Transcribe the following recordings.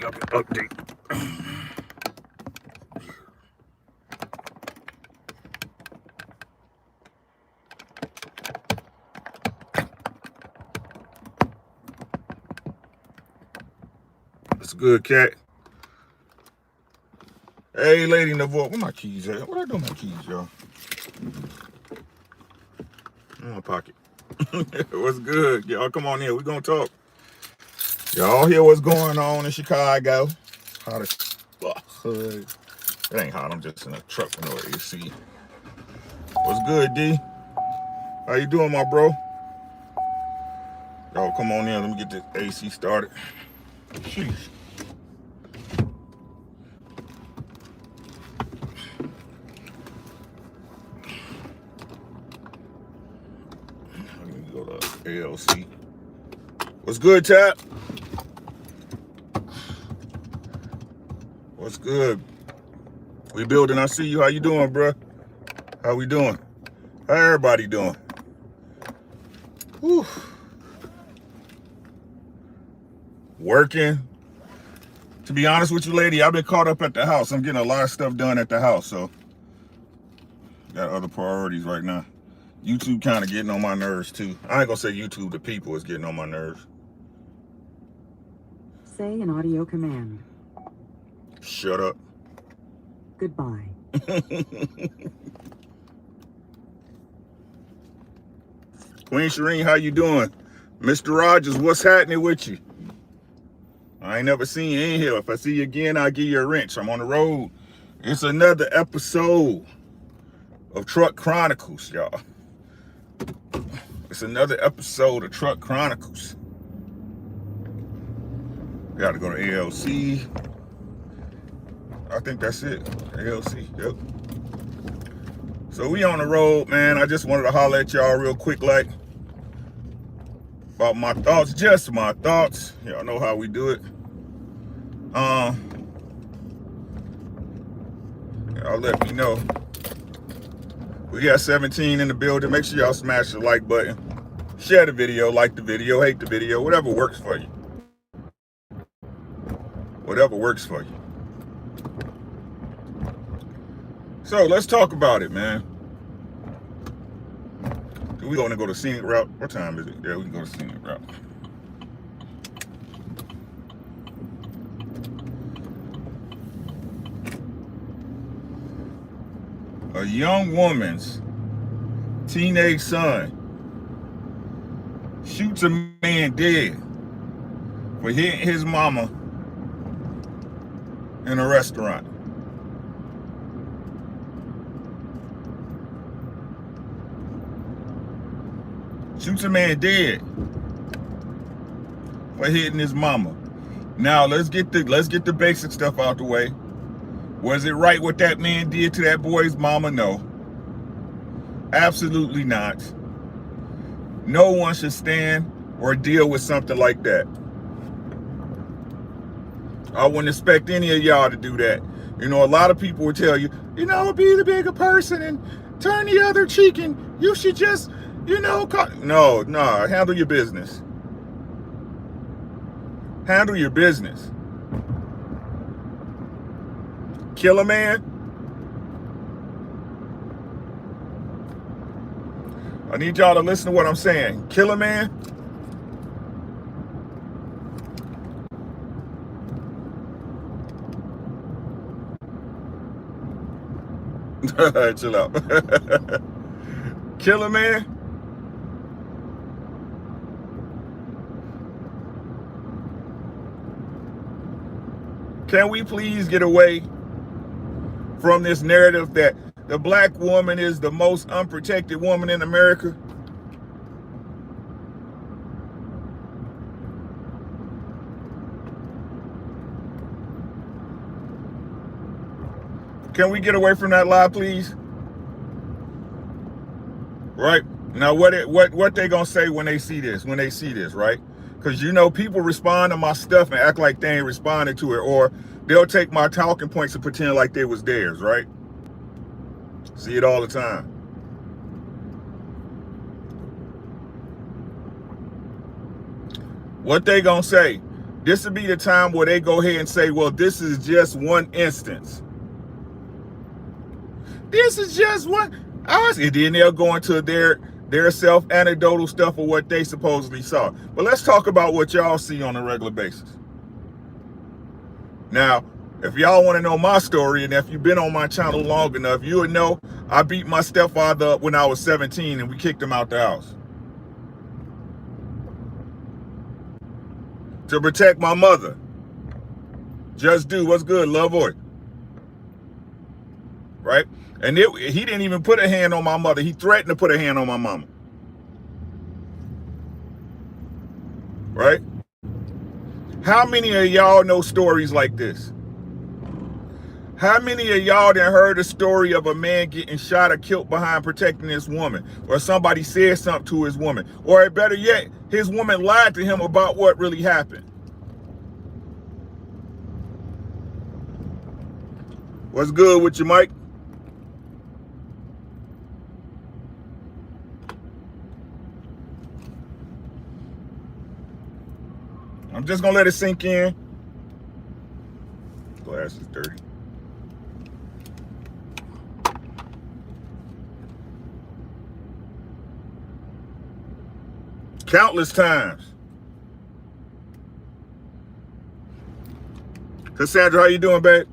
up an update. It's good, cat. Hey, lady in the voice. Where my keys at? What I do with my keys, y'all? In my pocket. What's good? Y'all come on in. We gonna talk. Y'all hear what's going on in Chicago? Hot as fuck. It ain't hot. I'm just in a truck with no AC. What's good, D? How you doing, my bro? Y'all come on in. Let me get this AC started. Sheesh. Let me go to ALC. What's good, Tap? What's good? We building. I see you. How you doing, bro? How we doing? How everybody doing? Whew. Working. To be honest with you, lady, I've been caught up at the house. I'm getting a lot of stuff done at the house, so got other priorities right now. YouTube kind of getting on my nerves too. I ain't gonna say YouTube, the people is getting on my nerves. Say an audio command. Shut up. Goodbye. Queen Shireen, how you doing? Mr. Rogers, what's happening with you? I ain't never seen you in here. If I see you again, I'll give you a wrench. I'm on the road. It's another episode of Truck Chronicles, y'all. It's another episode of Truck Chronicles. Gotta go to ALC. I think that's it. ALC, yep. So we on the road, man. I just wanted to holler at y'all real quick, like, about my thoughts, just my thoughts. Y'all know how we do it. Y'all let me know. We got 17 in the building. Make sure y'all smash the like button. Share the video, like the video, hate the video, whatever works for you. Whatever works for you. So let's talk about it, man. We going to go to scenic route. What time is it? Yeah, we can go to scenic route. A young woman's teenage son shoots a man dead for hitting his mama in a restaurant. Shoots a man dead for hitting his mama. Now let's get the basic stuff out the way. Was it right what that man did to that boy's mama? No. Absolutely not. No one should stand or deal with something like that. I wouldn't expect any of y'all to do that. You know, a lot of people would tell you, you know, be the bigger person and turn the other cheek and you should just, you know, no, handle your business. Handle your business. Kill a man? I need y'all to listen to what I'm saying. Kill a man? Chill out. Kill a man? Can we please get away from this narrative that the black woman is the most unprotected woman in America? Can we get away from that lie, please? Right? Now, what they gonna say when they see this, right? Because, you know, people respond to my stuff and act like they ain't responding to it, or they'll take my talking points and pretend like they was theirs, right? See it all the time. What they gonna say? This would be the time where they go ahead and say, well, this is just one instance. This is just one. And then they'll go into their self-anecdotal stuff of what they supposedly saw. But let's talk about what y'all see on a regular basis. Now, if y'all want to know my story, and if you've been on my channel long enough, you would know I beat my stepfather up when I was 17 and we kicked him out the house. To protect my mother. Just do what's good, love boy. Right? And he didn't even put a hand on my mother. He threatened to put a hand on my mama. Right? How many of y'all know stories like this? How many of y'all done heard a story of a man getting shot or killed behind protecting his woman? Or somebody said something to his woman? Or better yet, his woman lied to him about what really happened? What's good with you, Mike? I'm just gonna let it sink in. Glass is dirty. Countless times. Cassandra, how you doing, babe?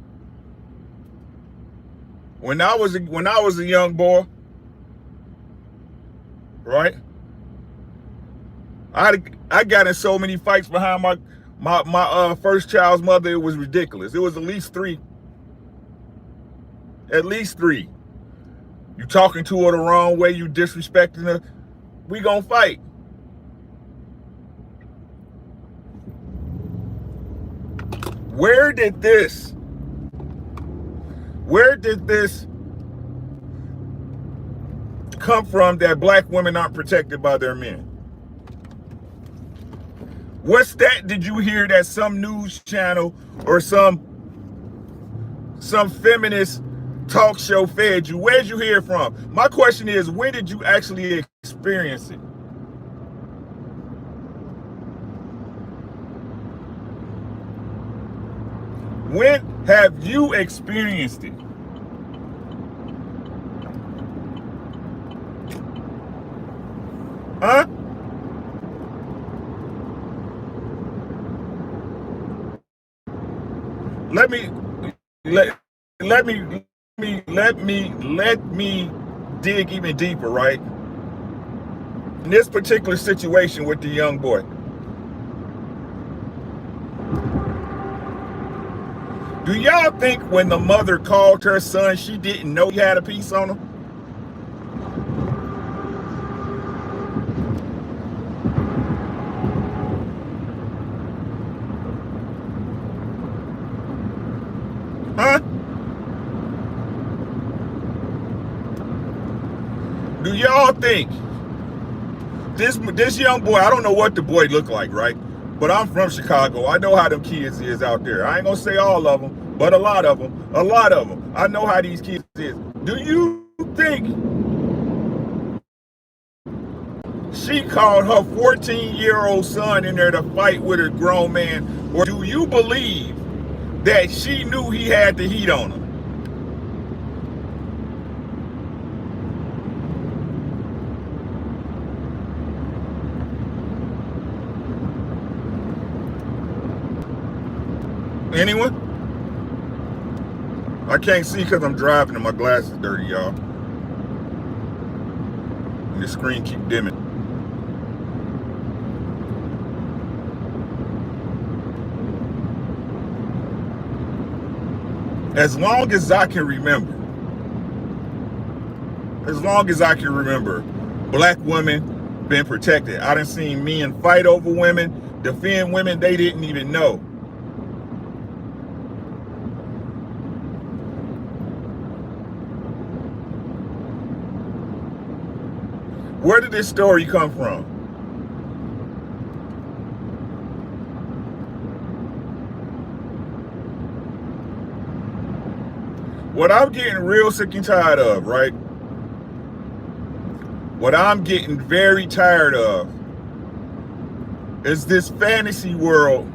When I was a young boy, right? I got in so many fights behind my first child's mother, it was ridiculous. It was at least three. At least three. You talking to her the wrong way, you disrespecting her, we gonna fight. Where did this come from that black women aren't protected by their men? What stat did you hear that some news channel or some feminist talk show fed you? Where'd you hear it from? My question is, when did you actually experience it? When have you experienced it? Huh? Let me dig even deeper, right? In this particular situation with the young boy. Do y'all think when the mother called her son, she didn't know he had a piece on him? Huh? Do y'all think this young boy, I don't know what the boy looked like, right? But I'm from Chicago. I know how them kids is out there. I ain't gonna say all of them, but a lot of them. I know how these kids is. Do you think she called her 14-year-old son in there to fight with a grown man? Or do you believe that she knew he had the heat on him? Anyone? I can't see because I'm driving and my glasses is dirty, y'all. And the screen keep dimming. As long as I can remember, black women been protected. I done seen men fight over women, defend women they didn't even know. Where did this story come from? What I'm getting real sick and tired of, right? What I'm getting very tired of is this fantasy world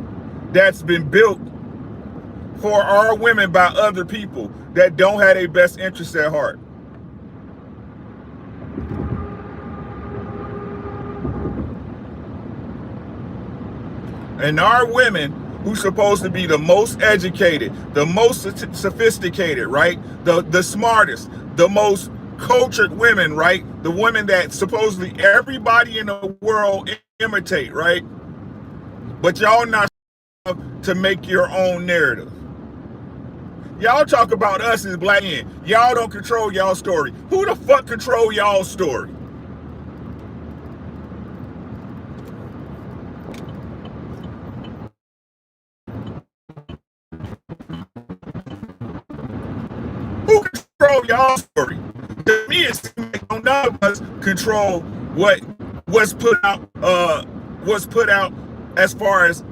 that's been built for our women by other people that don't have their best interests at heart. And our women, who's supposed to be the most educated, the most sophisticated, right? The smartest, the most cultured women, right? The women that supposedly everybody in the world imitate, right? But y'all not to make your own narrative. Y'all talk about us as black men. Y'all don't control y'all story. Who the fuck control y'all story? Who control y'all story? To me, it's none of us control what's put out as far as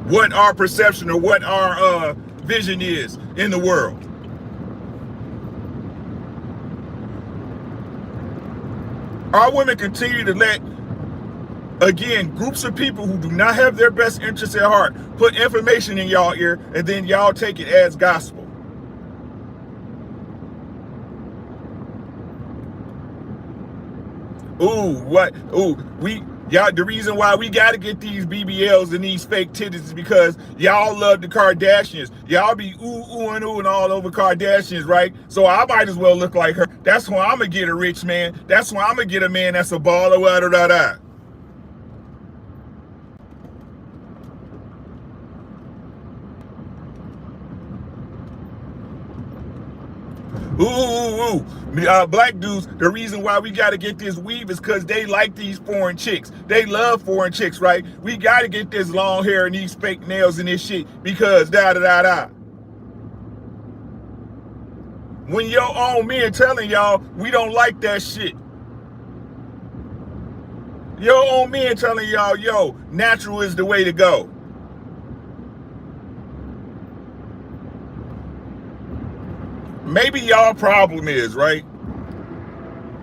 what our perception or what our vision is in the world. Our women continue to let, again, groups of people who do not have their best interests at heart put information in y'all ear, and then y'all take it as gospel. The reason why we gotta get these BBLs and these fake titties is because y'all love the Kardashians. Y'all be oohing all over Kardashians, right? So I might as well look like her. That's why I'm gonna get a rich man. That's why I'm gonna get a man that's a baller, da. Black dudes, the reason why we got to get this weave is because they like these foreign chicks. They love foreign chicks, right? We got to get this long hair and these fake nails and this shit because da. When your own men telling y'all we don't like that shit. Your own men telling y'all, yo, natural is the way to go. Maybe y'all problem is, right?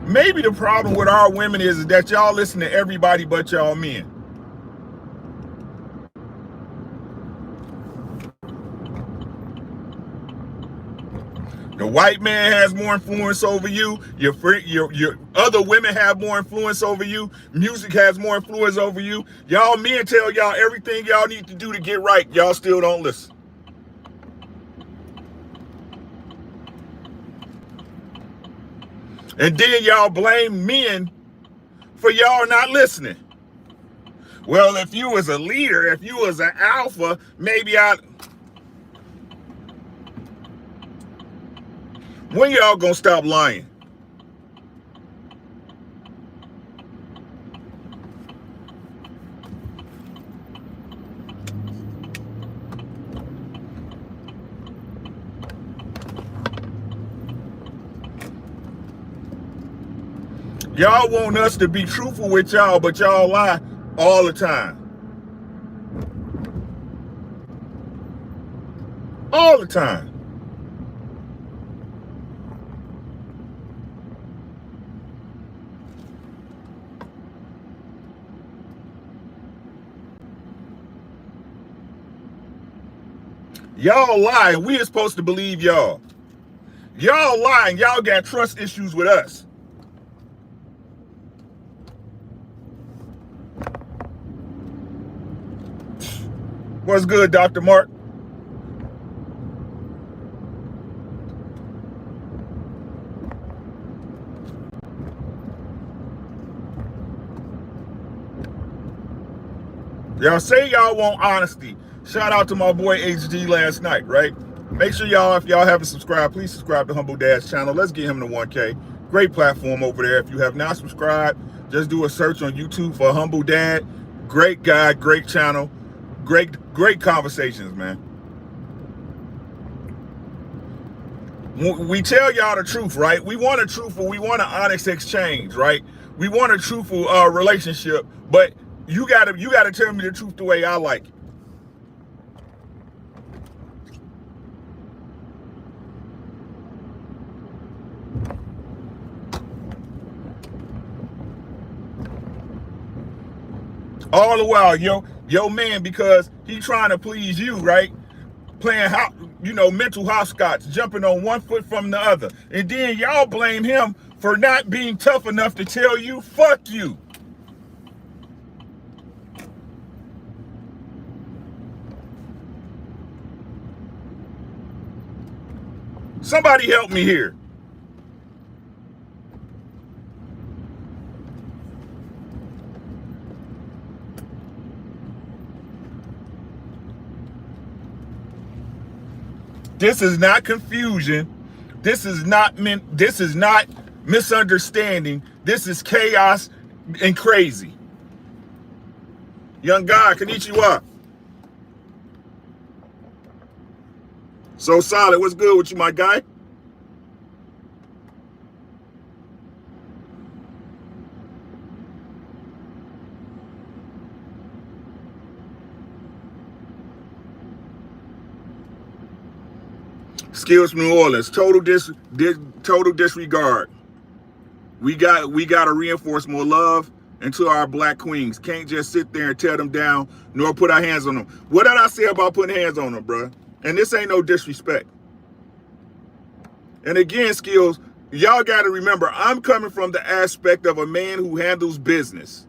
Maybe the problem with our women is that y'all listen to everybody but y'all men. The white man has more influence over you. Your other women have more influence over you. Music has more influence over you. Y'all men tell y'all everything y'all need to do to get right. Y'all still don't listen. And then y'all blame men for y'all not listening. Well, if you was a leader, if you was an alpha, maybe when y'all gonna stop lying? Y'all want us to be truthful with y'all, but y'all lie all the time. All the time. Y'all lie, and we are supposed to believe y'all. Y'all lie, and y'all got trust issues with us. What's good, Dr. Mark? Y'all say y'all want honesty. Shout out to my boy HD last night, right? Make sure y'all, if y'all haven't subscribed, please subscribe to Humble Dad's channel. Let's get him to 1K. Great platform over there. If you have not subscribed, just do a search on YouTube for Humble Dad. Great guy, great channel, great conversations, man. We tell y'all the truth, right? We want a truthful, we want an honest exchange, right? We want a truthful relationship, but you gotta tell me the truth the way I like it. All the while, yo man, because he trying to please you, right? Playing mental hopscotch, jumping on one foot from the other. And then y'all blame him for not being tough enough to tell you, fuck you. Somebody help me here. This is not confusion. This is not misunderstanding. This is chaos and crazy. Young guy, konnichiwa. So solid, what's good with you, my guy? Skills from New Orleans, total disregard. We got to reinforce more love into our black queens. Can't just sit there and tear them down, nor put our hands on them. What did I say about putting hands on them, bruh? And this ain't no disrespect. And again, Skills, y'all got to remember, I'm coming from the aspect of a man who handles business.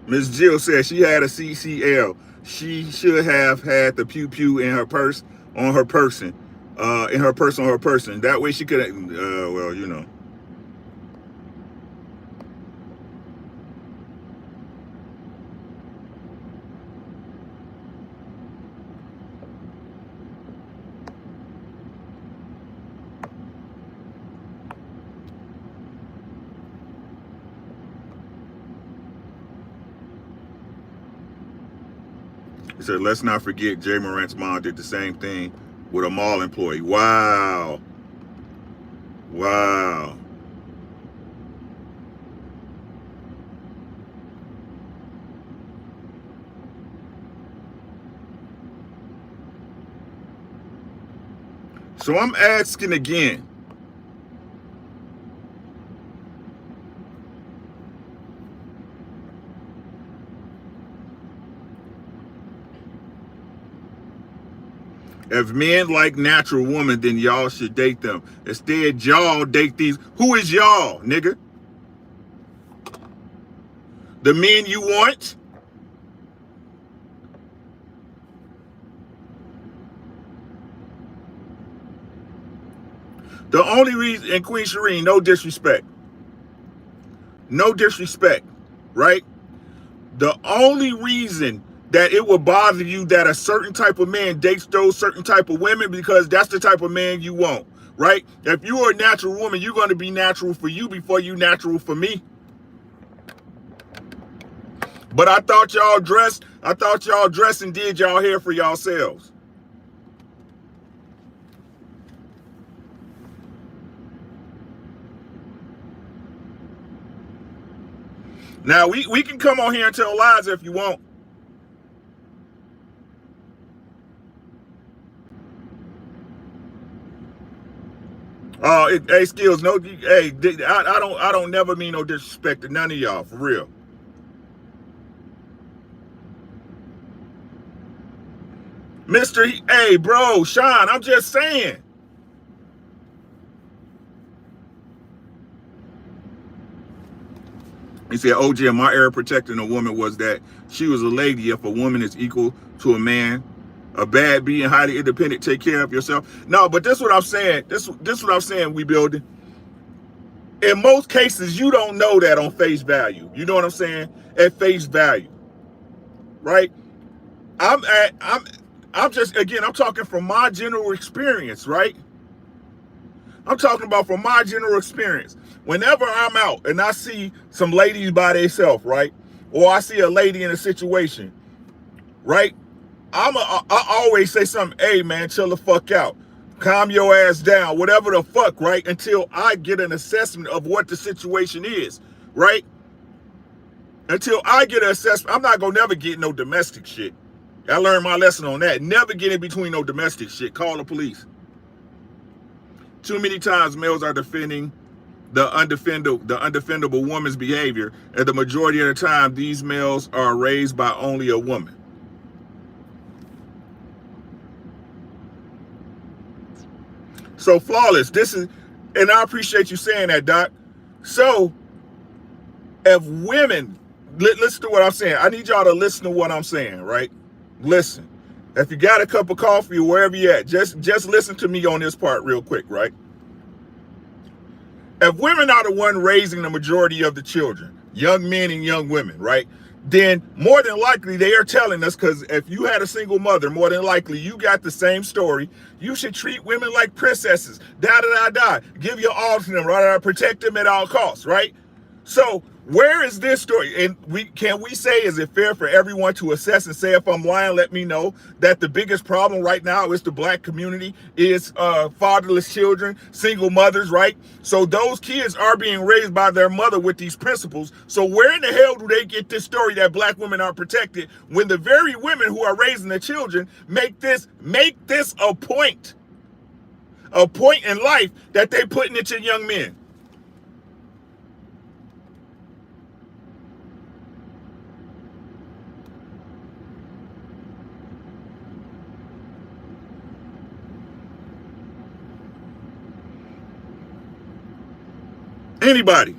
Miss Jill said she had a CCL. She should have had the pew pew in her purse on her person, in her purse on her person. That way she could, well, you know. He said, let's not forget Jay Morant's mom did the same thing with a mall employee. Wow. Wow. So I'm asking again. If men like natural women, then y'all should date them. Instead, y'all date these. Who is y'all, nigga? The men you want? The only reason, and Queen Shireen, no disrespect. No disrespect, right? The only reason that it would bother you that a certain type of man dates those certain type of women because that's the type of man you want, right? If you are a natural woman, you're going to be natural for you before you natural for me. But I thought y'all dressed and did y'all hair for yourselves. Now, we can come on here and tell lies if you want. Hey, Skills, no, hey, I don't never mean no disrespect to none of y'all, for real. Hey, bro, Sean, I'm just saying. He said, OJ, my era protecting a woman was that she was a lady. If a woman is equal to a man, a bad being, highly independent, take care of yourself. No, but this is what I'm saying. This what I'm saying, we building. In most cases, you don't know that on face value. You know what I'm saying? At face value. Right? I'm just, again, I'm talking from my general experience, right? I'm talking about from my general experience. Whenever I'm out and I see some ladies by themselves, right? Or I see a lady in a situation, right? I always say something, hey man, chill the fuck out. calm your ass down, whatever the fuck, right? Until I get an assessment of what the situation is, right? Until I get an assessment, I'm not gonna never get no domestic shit. I learned my lesson on that. Never get in between no domestic shit. Call the police. Too many times males are defending the undefendable woman's behavior, and the majority of the time these males are raised by only a woman. So flawless, this is, and I appreciate you saying that, Doc. So if women, listen to what I'm saying. I need y'all to listen to what I'm saying, right? Listen. If you got a cup of coffee or wherever you at, just listen to me on this part real quick, right? If women are the one raising the majority of the children, young men and young women, right? Then more than likely they are telling us, because if you had a single mother, more than likely you got the same story. You should treat women like princesses, give your all to them, right? Protect them at all costs, right? So where is this story? And can we say, is it fair for everyone to assess and say, if I'm lying, let me know, that the biggest problem right now is the black community, is fatherless children, single mothers, right? So those kids are being raised by their mother with these principles. So where in the hell do they get this story that black women are protected, when the very women who are raising the children make this a point in life that they putting into young men? Anybody?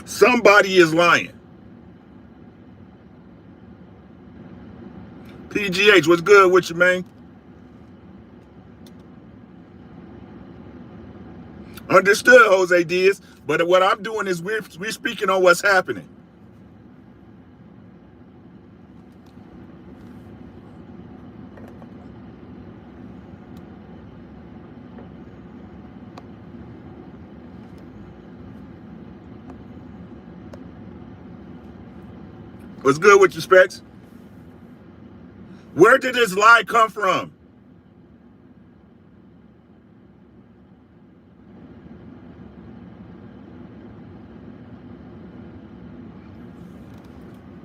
Somebody is lying. PGH, what's good with you, man? Understood, Jose Diaz. But what I'm doing is we're speaking on what's happening. What's good with you, Specs? Where did this lie come from?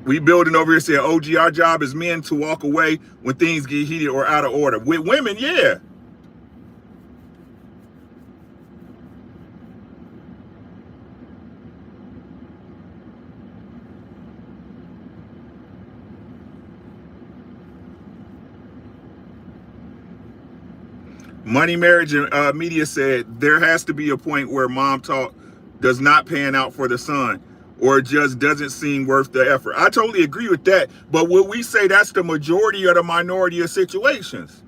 We building over here saying, OG, our job as men to walk away when things get heated or out of order. With women, yeah. Money, Marriage, and Media said there has to be a point where mom talk does not pan out for the son, or it just doesn't seem worth the effort. I totally agree with that. But would we say that's the majority or the minority of situations?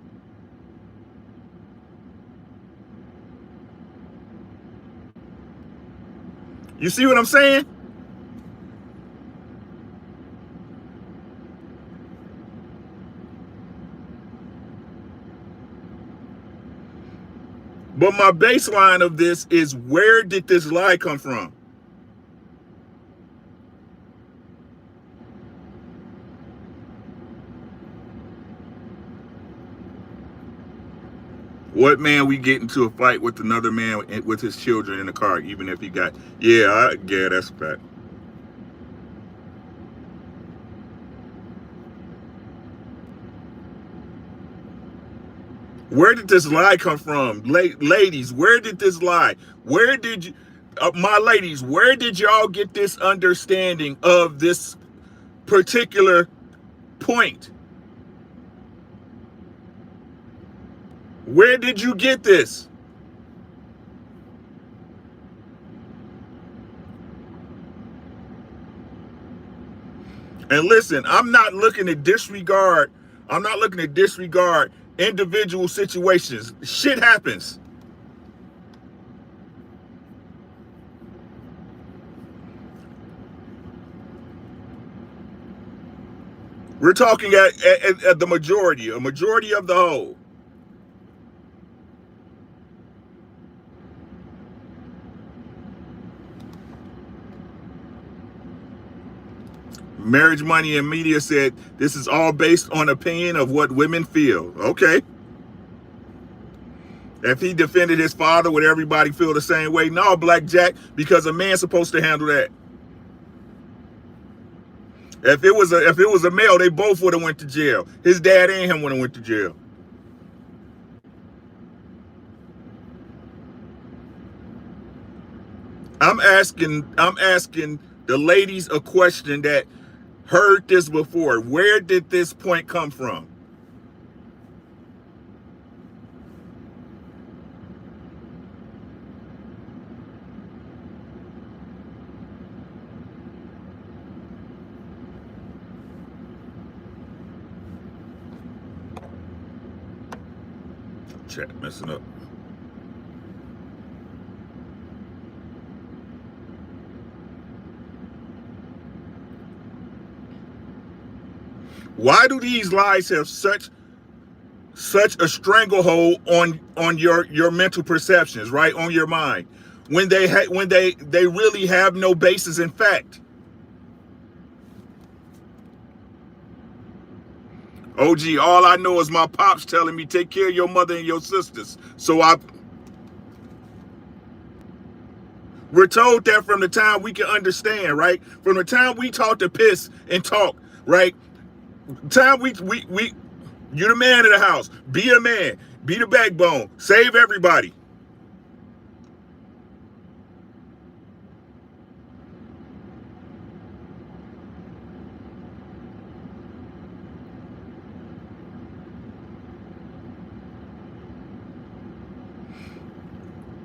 You see what I'm saying? But my baseline of this is, where did this lie come from? What man we get into a fight with another man with his children in the car, even if he got, yeah, that's a fact. Where did this lie come from? Ladies, where did this lie? Where did you, my ladies, where did y'all get this understanding of this particular point? Where did you get this? And listen, I'm not looking to disregard individual situations. Shit happens. We're talking at the majority, a majority of the whole. Marriage Money and Media said this is all based on opinion of what women feel. Okay. If he defended his father, would everybody feel the same way? No, Black Jack, because a man's supposed to handle that. If it was a male, they both would have went to jail. His dad and him would have went to jail. I'm asking the ladies a question that heard this before. Where did this point come from? Chat messing up. Why do these lies have such a stranglehold on your mental perceptions, right? On your mind, when they really have no basis in fact. OG, all I know is my pops telling me take care of your mother and your sisters. We're told that from the time we can understand, right? From the time we talk to piss and talk, right? Time we you're the man of the house. Be a man. Be the backbone. Save everybody.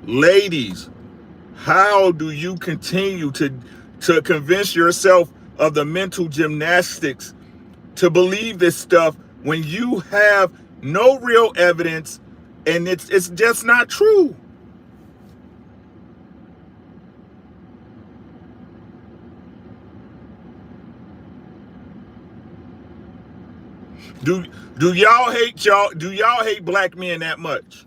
Ladies, how do you continue to convince yourself of the mental gymnastics to believe this stuff when you have no real evidence and it's just not true? Do y'all hate black men that much?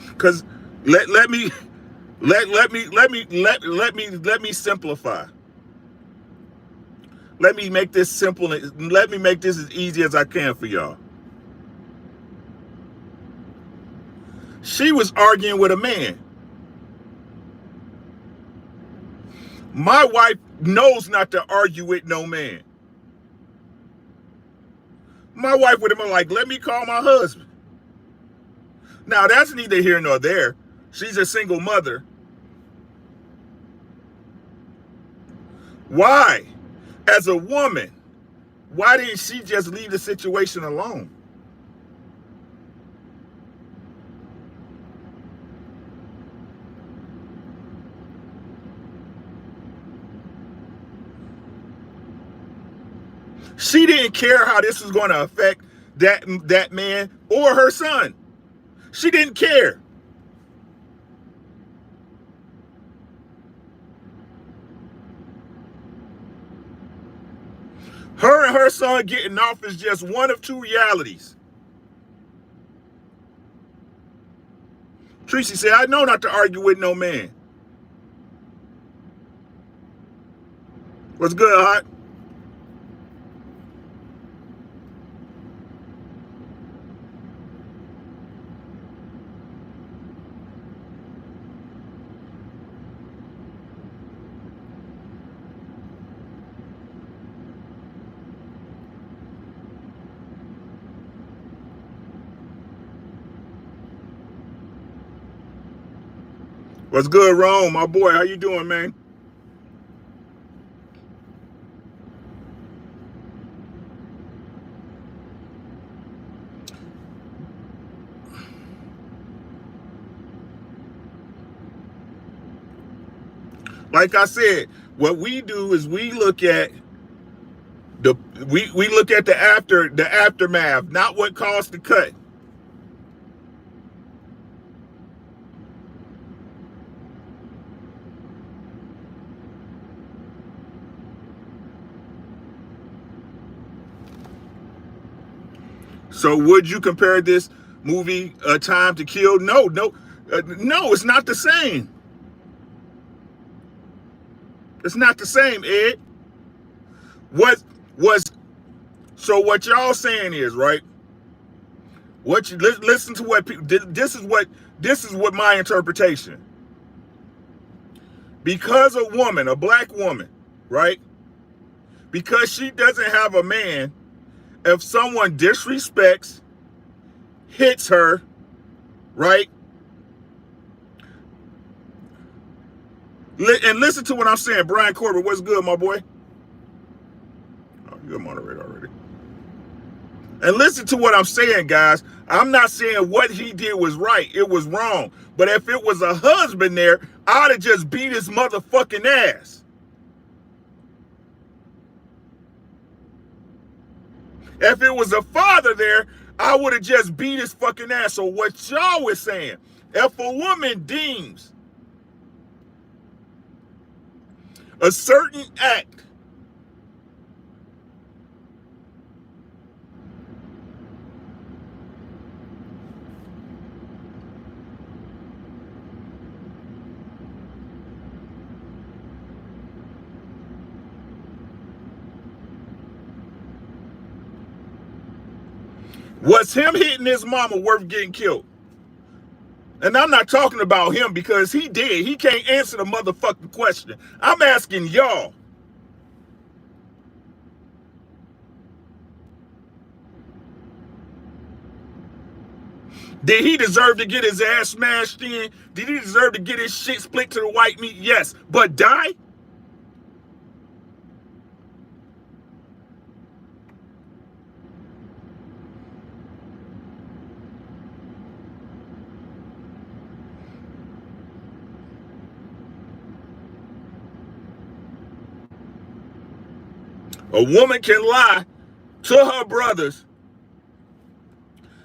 Because let me simplify. Let me make this simple. Let me make this as easy as I can for y'all. She was arguing with a man. My wife knows not to argue with no man. My wife would have been like, let me call my husband. Now, that's neither here nor there. She's a single mother. Why? As a woman, why didn't she just leave the situation alone? She didn't care how this was going to affect that man or her son. She didn't care. Her and her son getting off is just one of two realities. Tracy said, I know not to argue with no man. What's good, Hot? What's good, Rome? My boy, how you doing, man? Like I said, what we do is we look at the aftermath, not what caused the cut. So would you compare this movie Time to Kill? No, no, it's not the same. It's not the same, Ed. What was so? What y'all saying is right. What you listen to? What people? This is what my interpretation. Because a woman, a black woman, right? Because she doesn't have a man, if someone disrespects, hits her, right? And listen to what I'm saying. Brian Corbett, what's good, my boy? Oh, you're a moderator already. And listen to what I'm saying, guys. I'm not saying what he did was right. It was wrong. But if it was a husband there, I'd have just beat his motherfucking ass. If it was a father there, I would have just beat his fucking ass. So what y'all was saying, if a woman deems a certain act was him hitting his mama worth getting killed. And I'm not talking about him because he did. He can't answer the motherfucking question. I'm asking y'all. Did he deserve to get his ass smashed in? Did he deserve to get his shit split to the white meat? Yes. But die? A woman can lie to her brothers,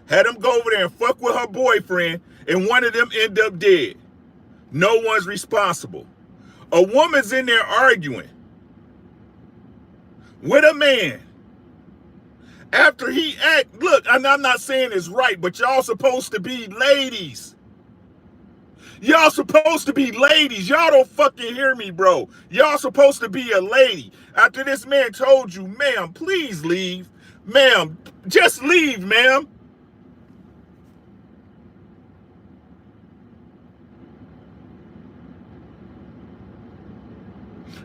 had them go over there and fuck with her boyfriend, and one of them end up dead. No one's responsible. A woman's in there arguing with a man after he act. Look, I'm not saying it's right, but y'all supposed to be ladies. Y'all supposed to be ladies. Y'all don't fucking hear me, bro. Y'all supposed to be a lady. After this man told you, ma'am, please leave. Ma'am, just leave, ma'am.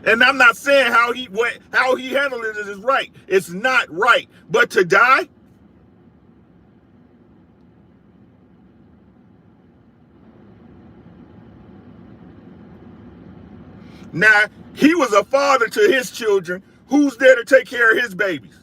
And I'm not saying how he handled it is right. It's not right. But to die? Now, he was a father to his children. Who's there to take care of his babies?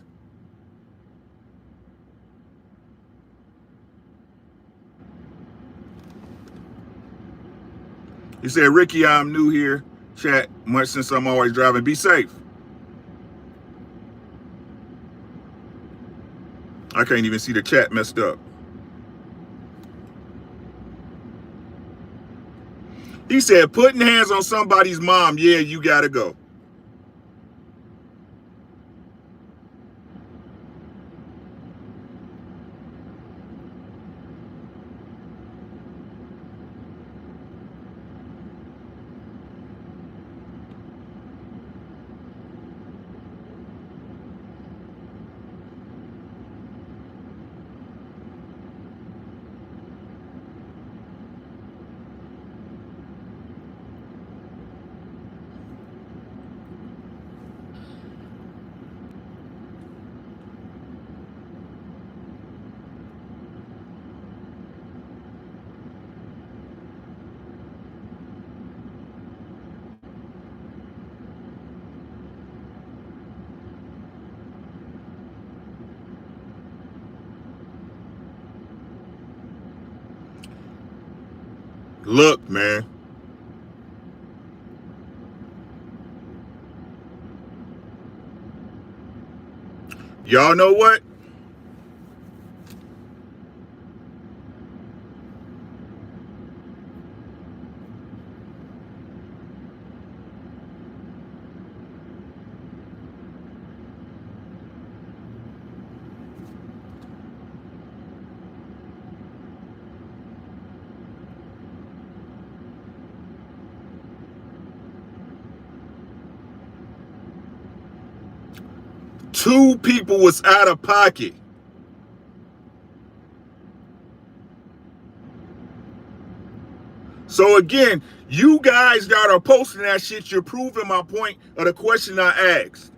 He said, Ricky, I'm new here. Chat, much since I'm always driving. Be safe. I can't even see the chat messed up. He said, putting hands on somebody's mom, yeah, you gotta go. Look, man. Y'all know what? Two people was out of pocket. So again, you guys that are posting that shit, you're proving my point of the question I asked.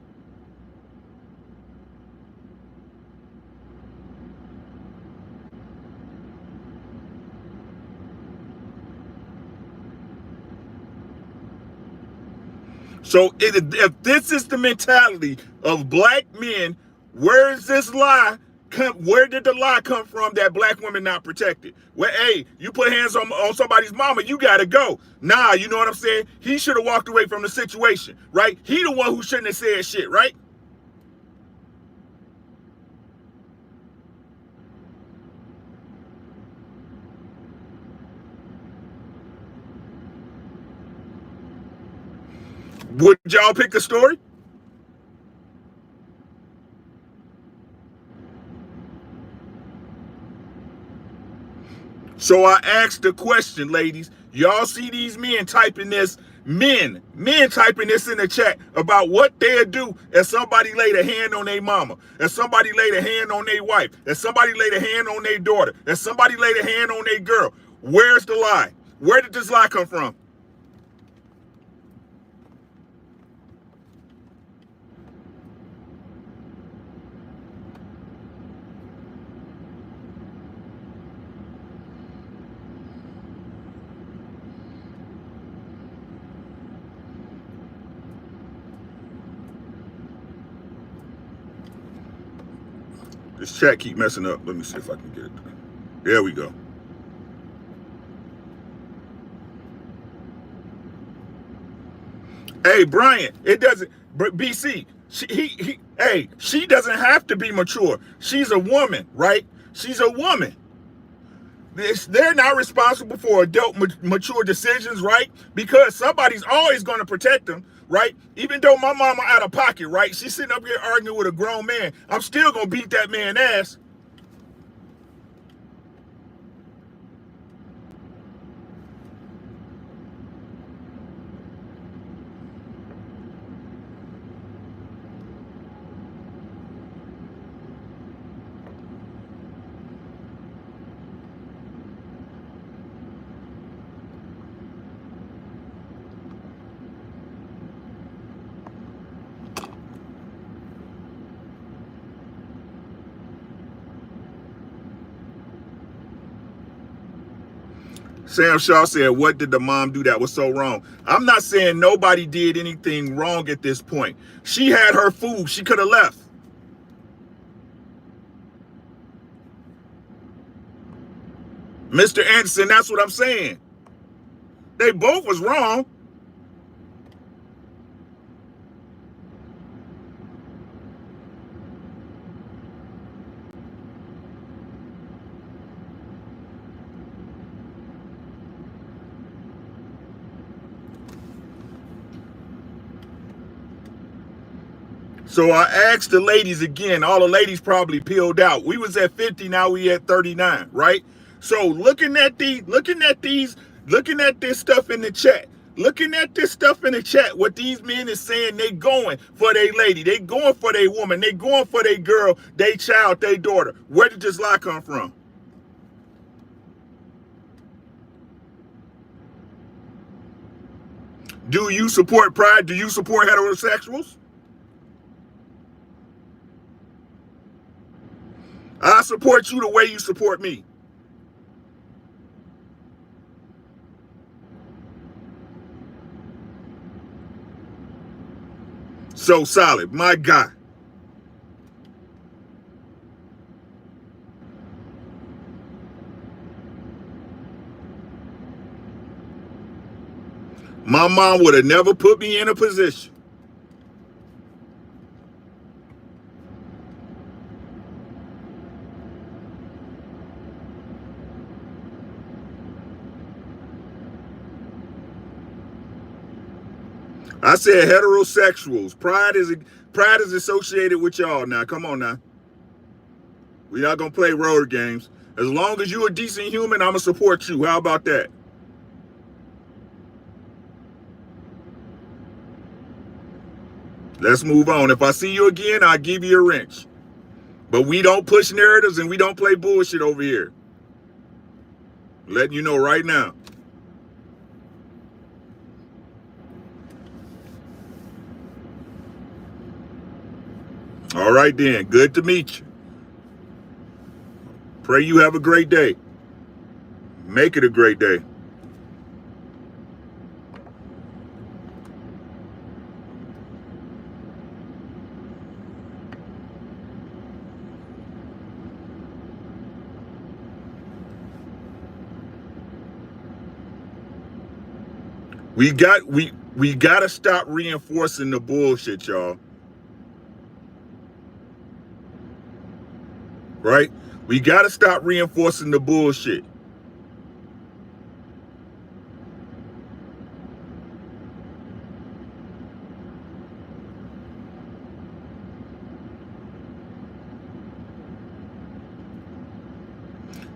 So if this is the mentality of black men, where is this lie? Where did the lie come from that black women not protected? Well, hey, you put hands on somebody's mama, you gotta go. Nah, you know what I'm saying? He should have walked away from the situation, right? He the one who shouldn't have said shit, right? Would y'all pick a story? So I asked the question, ladies. Y'all see these men typing this, men typing this in the chat about what they'll do if somebody laid a hand on their mama, if somebody laid a hand on their wife, if somebody laid a hand on their daughter, if somebody laid a hand on their girl. Where's the lie? Where did this lie come from? This chat keep messing up. Let me see if I can get it. There we go. Hey, Brian, it doesn't. BC, she doesn't have to be mature. She's a woman, right? She's a woman. They're not responsible for adult mature decisions, right? Because somebody's always going to protect them, right? Even though my mama out of pocket, right? She's sitting up here arguing with a grown man. I'm still going to beat that man's ass. Sam Shaw said, what did the mom do that was so wrong? I'm not saying nobody did anything wrong at this point. She had her food. She could have left. Mr. Anderson, that's what I'm saying. They both was wrong. So I asked the ladies again. All the ladies probably peeled out. We was at 50, now we at 39, right? So looking at this stuff in the chat, what these men is saying, they going for their lady, they going for their woman, they going for their girl, their child, their daughter. Where did this lie come from? Do you support pride? Do you support heterosexuals? I support you the way you support me. So solid, my guy. My mom would have never put me in a position. I said heterosexuals. Pride is associated with y'all now. Come on now. We're not gonna play road games. As long as you're a decent human, I'ma support you. How about that? Let's move on. If I see you again, I'll give you a wrench. But we don't push narratives and we don't play bullshit over here. Letting you know right now. All right then. Good to meet you. Pray you have a great day. Make it a great day. We gotta stop reinforcing the bullshit, y'all. Right? We gotta stop reinforcing the bullshit.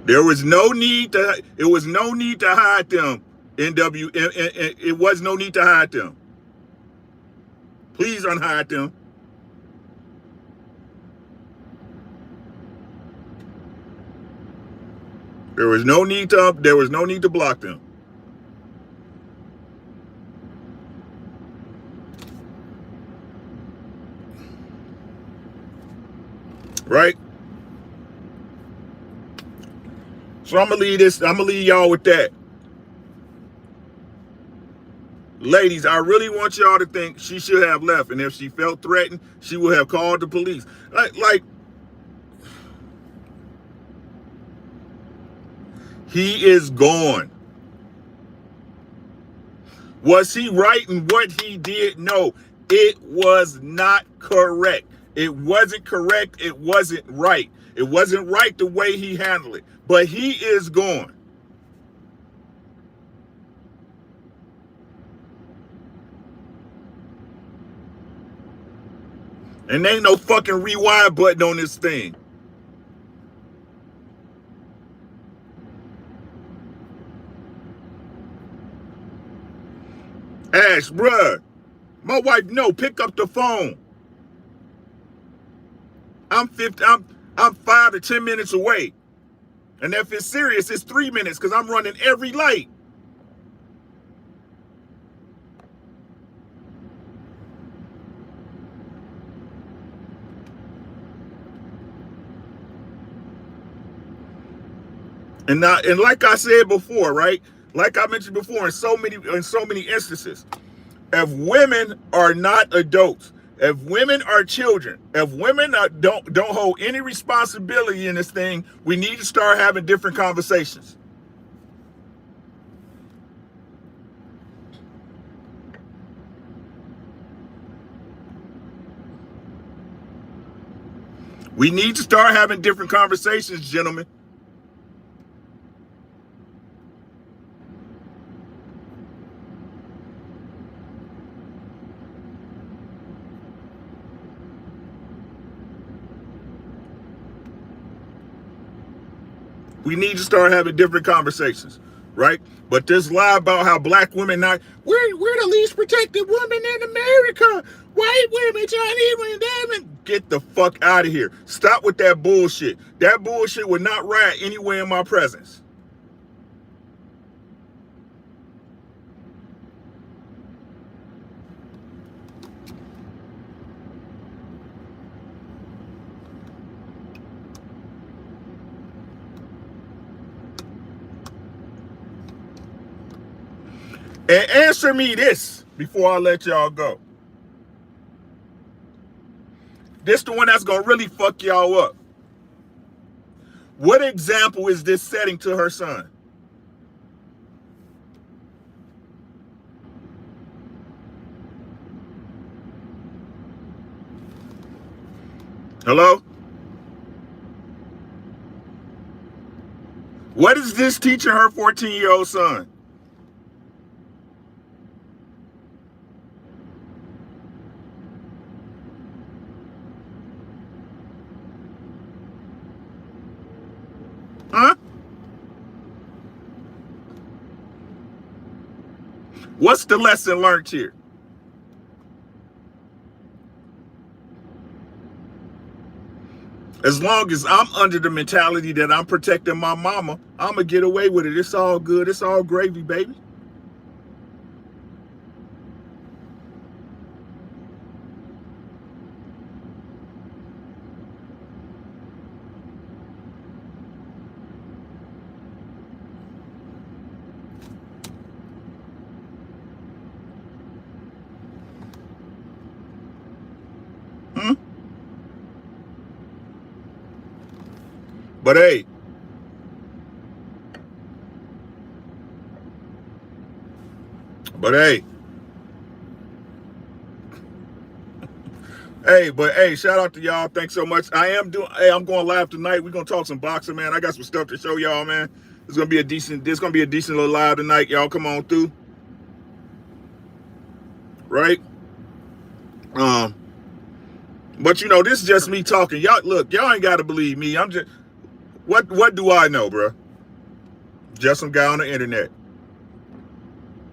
It was no need to hide them. It was no need to hide them. Please unhide them. There was no need to block them. Right? So I'm gonna leave y'all with that. Ladies, I really want y'all to think she should have left, and if she felt threatened, she would have called the police. Like he is gone. Was he right in what he did? No, it was not correct. It wasn't correct. It wasn't right. It wasn't right the way he handled it. But he is gone. And there ain't no fucking rewind button on this thing. Ash, bruh, my wife, no, pick up the phone. I'm 5 to 10 minutes away. And if it's serious, it's 3 minutes because I'm running every light. And like I said before, right? Like I mentioned before, in so many instances, if women are not adults, if women are children, if women don't hold any responsibility in this thing, we need to start having different conversations. We need to start having different conversations, gentlemen. We need to start having different conversations, right? But this lie about how black women we're the least protected women in America. White women, Chinese women, get the fuck out of here. Stop with that bullshit. That bullshit would not ride anywhere in my presence. And answer me this before I let y'all go. This the one that's gonna really fuck y'all up. What example is this setting to her son? Hello? What is this teaching her 14-year-old son? Huh? What's the lesson learned here? As long as I'm under the mentality that I'm protecting my mama, I'm going to get away with it. It's all good. It's all gravy, baby. Hmm? But hey, shout out to y'all. Thanks so much. I'm going live tonight. We're gonna talk some boxing, man. I got some stuff to show y'all, man. There's gonna be a decent little live tonight. Y'all come on through. Right? But you know, this is just me talking. Y'all ain't gotta believe me. I'm just what do I know, bro? Just some guy on the internet.